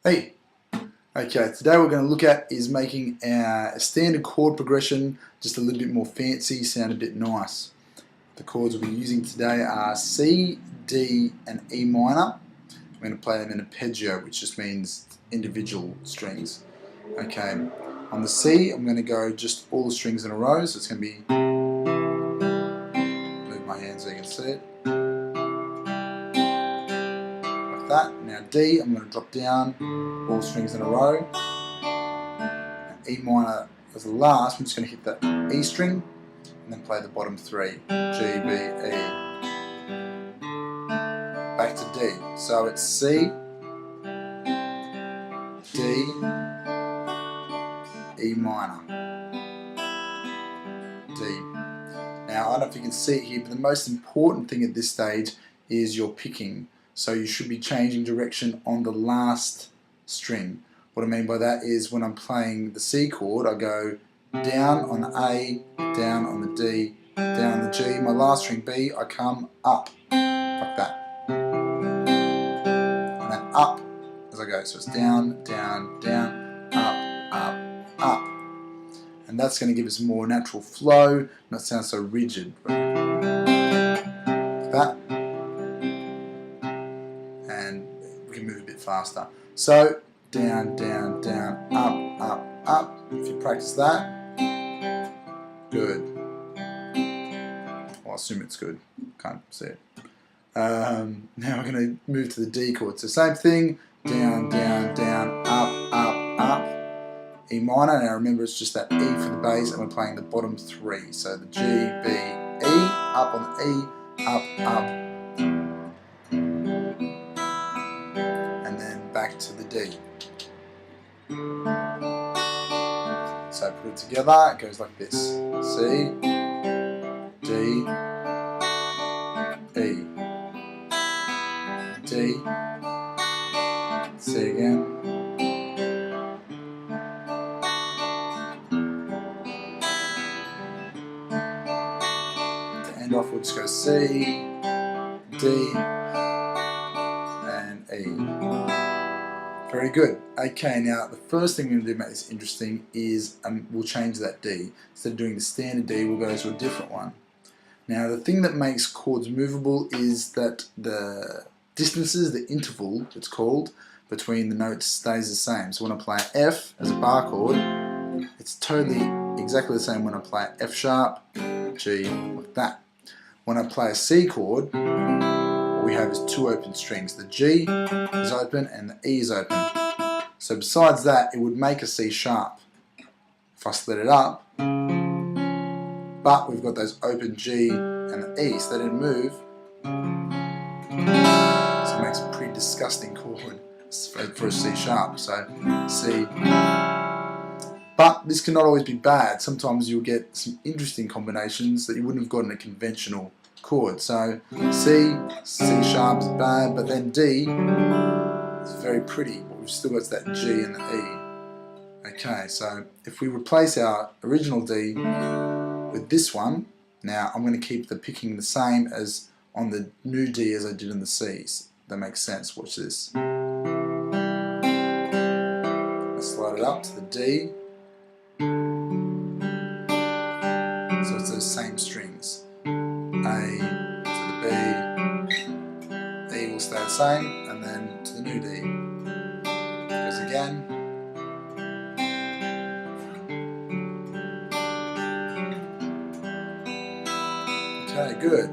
Hey, okay, today we're going to look at is making a standard chord progression just a little bit more fancy, sound a bit nice. The chords we'll be using today are C, D and E minor. We're going to play them in arpeggio, which just means individual strings. Okay, on the C I'm going to go just all the strings in a row, so it's going to be, move my hand so you can see it. That. Now D, I'm going to drop down all the strings in a row. And E minor as the last, I'm just going to hit the E string and then play the bottom three, G, B, E. Back to D. So it's C, D, E minor, D. Now I don't know if you can see it here, but the most important thing at this stage is your picking. So you should be changing direction on the last string. What I mean by that is when I'm playing the C chord, I go down on the A, down on the D, down on the G. My last string B, I come up like that, and then up as I go. So it's down, down, down, up, up, up, and that's going to give us more natural flow, not sound so rigid. Like that. And we can move a bit faster. So down, down, down, up, up, up. If you practice that, good. Well, I assume it's good. Can't see it. Now we're going to move to the D chord. So same thing. Down, down, down, up, up, up. E minor. Now remember, it's just that E for the bass, and we're playing the bottom three. So the G, B, E, up on the E, up, up. Back to the D. So put it together, it goes like this. C, D, E, D, C again, to end off we'll just go C, D, and E. Very good. Okay, now the first thing we're going to do to make this interesting is we'll change that D. Instead of doing the standard D, we'll go to a different one. Now the thing that makes chords movable is that the distances, the interval it's called, between the notes stays the same. So when I play F as a bar chord, it's totally exactly the same when I play F sharp, G, like that. When I play a C chord, we have is two open strings. The G is open and the E is open. So besides that, it would make a C sharp if I split it up, but we've got those open G and the E, so they didn't move. So it makes a pretty disgusting chord for a C sharp. So C. But this cannot always be bad. Sometimes you'll get some interesting combinations that you wouldn't have got in a conventional chord. So C sharp is bad, but then D is very pretty, but we've still got that G and the E. Okay, so if we replace our original D with this one, now I'm going to keep the picking the same as on the new D as I did in the C's. That makes sense. Watch this. Let's slide it up to the D. So it's those same strings. A to the B, E will stay the same, and then to the new D. Goes again. Okay, good.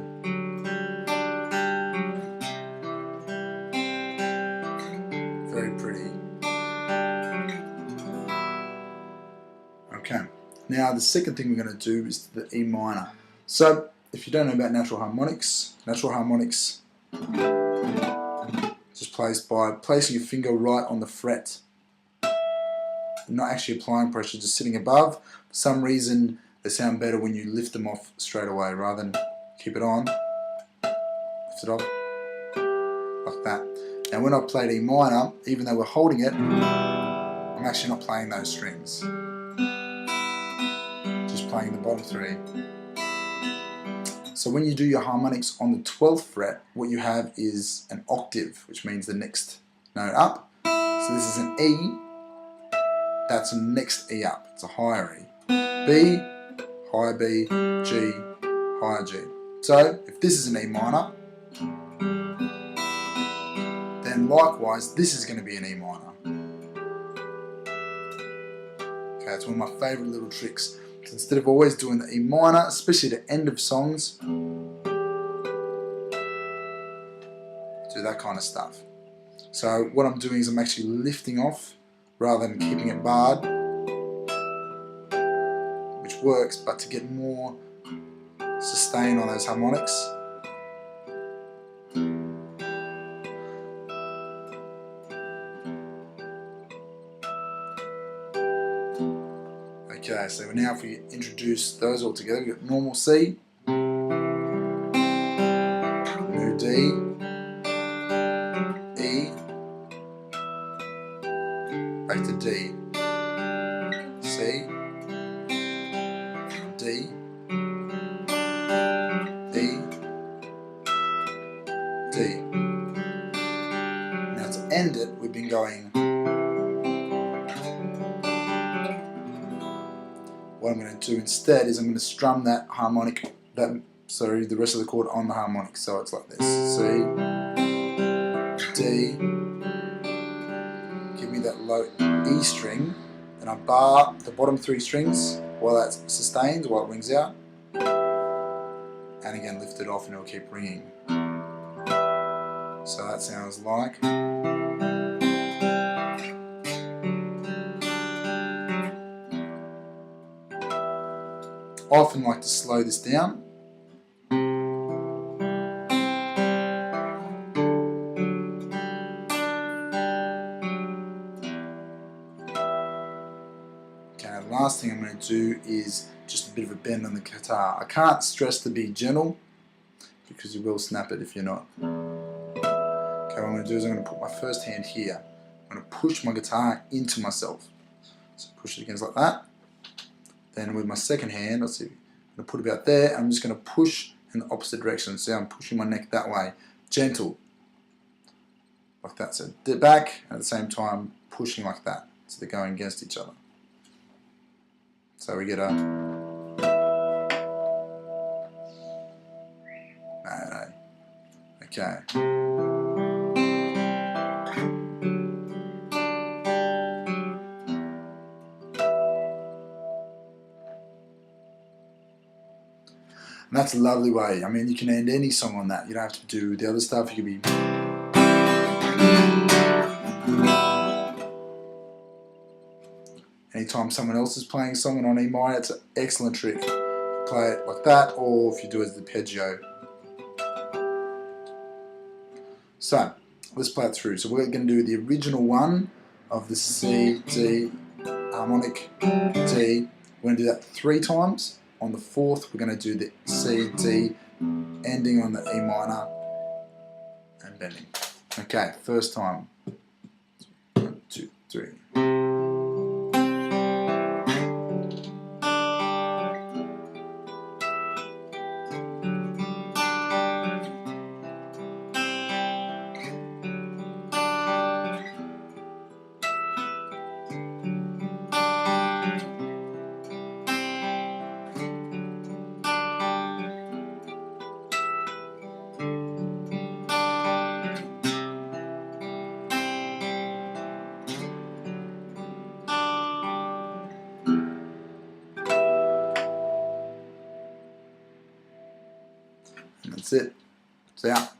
Very pretty. Okay. Now the second thing we're going to do is the E minor. So if you don't know about natural harmonics just placed by placing your finger right on the fret. Not actually applying pressure, just sitting above. For some reason they sound better when you lift them off straight away rather than keep it on. Lift it off like that. Now when I played E minor, even though we're holding it, I'm actually not playing those strings. Just playing the bottom three. So when you do your harmonics on the 12th fret, what you have is an octave, which means the next note up. So So this is an E, that's the next E up, it's a higher E. B, higher B, G, higher G. So if this is an E minor, then likewise this is going to be an E minor. Okay, it's one of my favourite little tricks. So instead of always doing the E minor, especially at the end of songs, do that kind of stuff. So what I'm doing is I'm actually lifting off rather than keeping it barred, which works, but to get more sustain on those harmonics. Okay, so now if we introduce those all together, we've got normal C, new D, E, back to D, C, D, E, D. Now to end it, we've been going. What I'm going to do instead is I'm going to strum that harmonic, the rest of the chord on the harmonic. So it's like this: C, D. Give me that low E string, and I bar the bottom three strings while that sustains, while it rings out, and again lift it off, and it'll keep ringing. So that sounds like. I often like to slow this down. Okay, the last thing I'm going to do is just a bit of a bend on the guitar. I can't stress to be gentle because you will snap it if you're not. Okay, what I'm going to do is I'm going to put my first hand here. I'm going to push my guitar into myself. So push it against like that. Then with my second hand, let's see, I'm going to put it about there. I'm just going to push in the opposite direction. So I'm pushing my neck that way. Gentle. Like that. So dip back, and at the same time pushing like that. So they're going against each other. So we get a no. Okay. And that's a lovely way. I mean, you can end any song on that. You don't have to do the other stuff. You could be. Anytime someone else is playing a song on E minor, it's an excellent trick. Play it like that, or if you do it as the arpeggio. So, let's play it through. So we're going to do the original one of the C, D, harmonic, D. We're going to do that 3 times. On the 4th, we're going to do the C, D, ending on the E minor, and bending. Okay, first time. 1, 2, 3. And that's it. It's out.